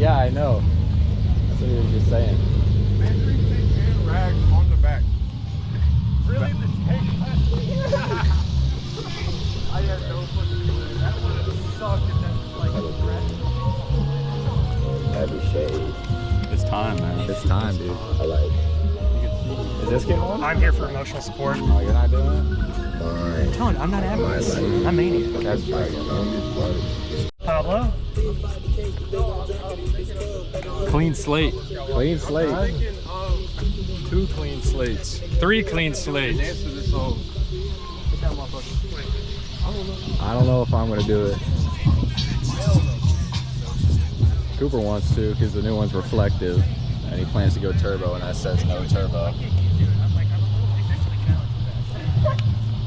Yeah, I know. That's what he was just saying. Measuring tape and rag on the back. Really? The tape? I had no fucking clue. That would have sucked if that was like Heavy shade. It's time, man. It's time, dude. I like. Is this getting one? I'm here for emotional support. Oh, you're not doing it? I'm telling you, I'm not avarice. I'm maniac. That's right. Pablo? Clean slate. Clean slate. I'm thinking of 2 clean slates. 3 clean slates. dance to this song. I don't know if I'm gonna do it. Cooper wants to because the new one's reflective, and he plans to go turbo, and that says no turbo.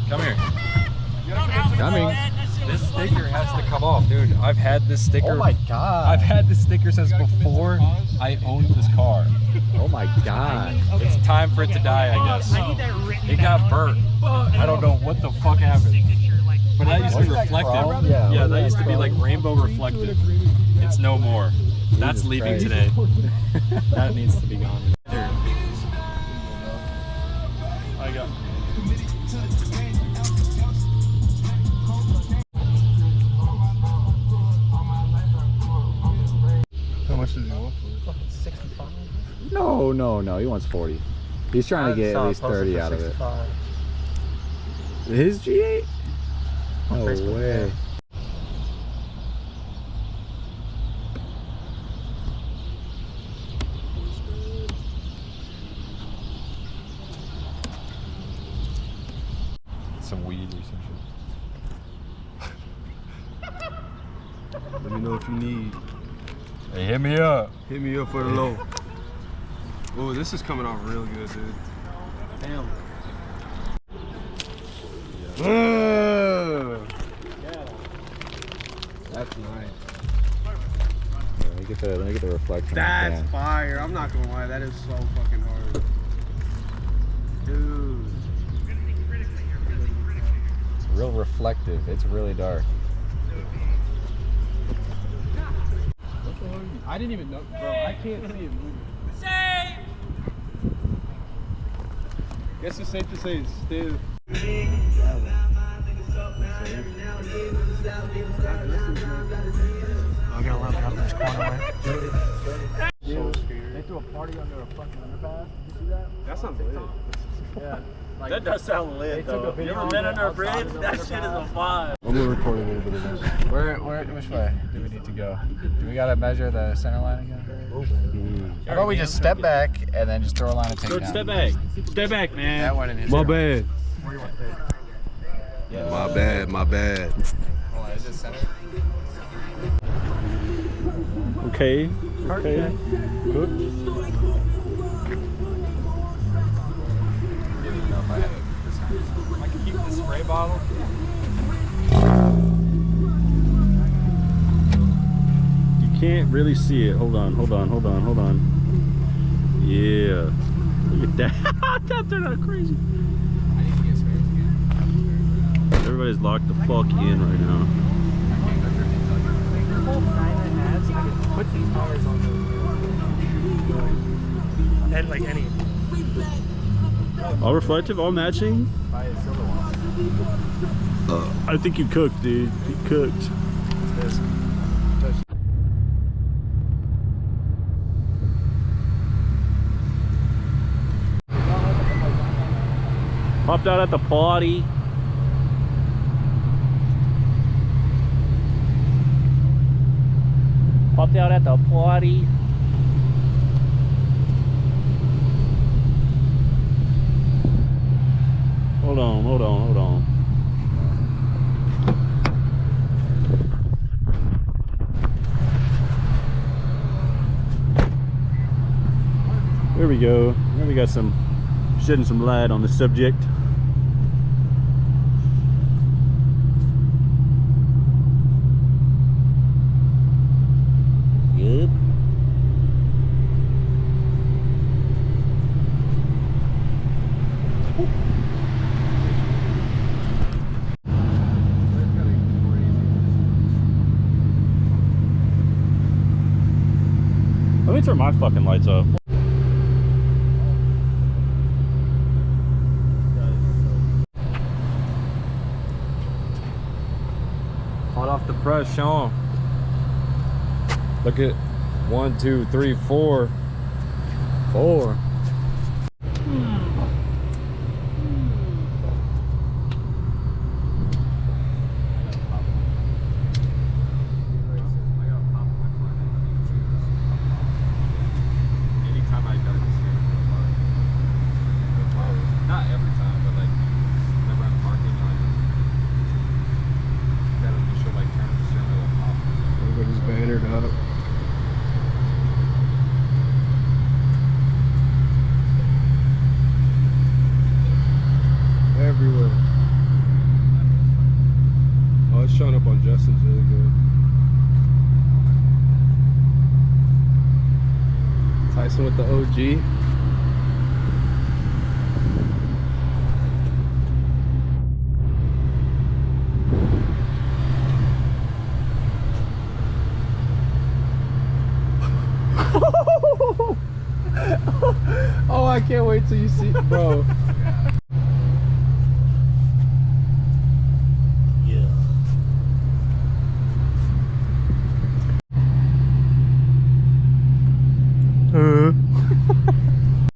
Come here. Coming. This sticker has to come off, dude. I've had this sticker. Oh my god. I've had this sticker since before I owned this car. Oh my god. It's time for it to die, I guess. I need that written It got burnt. I don't know what the fuck happened. But that used to be reflective. Yeah, that used to be like rainbow reflective. It's no more. That's leaving today. That needs to be gone. Here. I got. How much does he want for it? 65. No, he wants 40. He's trying to get at least 30 out of it. His G8? No way. Some weed or some shit. Let me know if you need. Hey, hit me up. Hit me up for the low. Oh, this is coming off real good, dude. Damn. That's nice. Let me get the reflection. That's fire. I'm not gonna lie, that is so fucking hard. Dude. Real reflective. It's really dark. I didn't even know, bro. I can't see it moving. Save! Guess it's safe to say it's still. I'm gonna load it up in this corner way. They threw a party under a fucking underpass. Did you see that? That sounds lit. Yeah. Like, That does sound lit, though. You ever been under a bridge? That shit is a vibe. I'm gonna record a little bit of this. Which way do we need to go? Do we gotta measure the center line again? How about we just step back and then just throw a line of tape down? Step back. Step back, man. That one in his My area. bad. where you want to Yeah. My bad. My bad. Hold on, is it center? Okay. Okay. Good. I can keep the spray bottle. You can't really see it. Hold on. Yeah. Look at that. That turned out crazy. I need to get spares again. Everybody's locked the fuck in right now. I could put these tires on the and like any All reflective, all matching. Buy a silver one. I think you cooked, dude. You cooked. This. Popped out at the party. Popped out at the party. Hold on. There we go. Now we got some shedding some light on the subject. Yep. me turn my fucking lights up. Hot off the press, show 'em. Look at 1, 2, 3, 4. 4. Anytime I go to the street, not every time, but like whenever I'm parking, like gotta be sure like turn the steering wheel off. Everybody's bannered up. Everywhere. Oh, it's showing up on Justin's really good. Tyson with the OG. Oh, I can't wait till you see, bro.